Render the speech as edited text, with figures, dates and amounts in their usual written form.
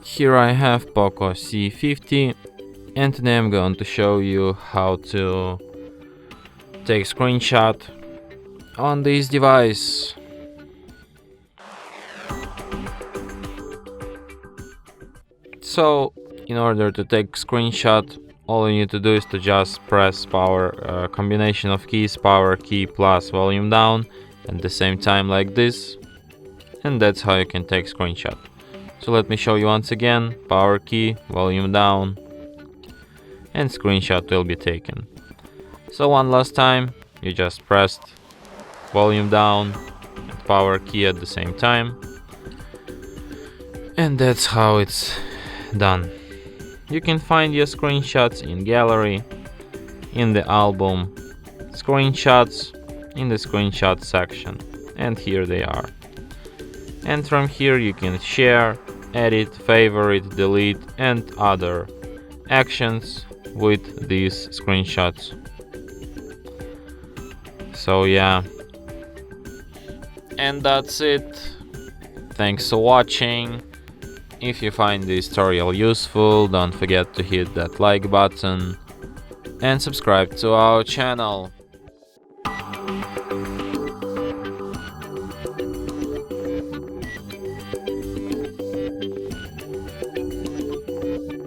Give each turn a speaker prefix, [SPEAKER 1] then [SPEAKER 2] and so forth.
[SPEAKER 1] Here I have POCO C50, and today I'm going to show you how to take screenshot on this device. So in order to take screenshot, all you need to do is to just press power, combination of keys, power key plus volume down at the same time like this, and that's how you can take screenshot. So let me show you once again: power key, volume down, and screenshot will be taken. So one last time, you just pressed volume down and power key at the same time, and that's how it's done. You can find your screenshots in gallery, in the album, screenshots, in the screenshot section, and here they are. And from here you can share, edit, favorite, delete, and other actions with these screenshots. So yeah, and that's it. Thanks for watching. If you find this tutorial useful, don't forget to hit that like button and subscribe to our channel.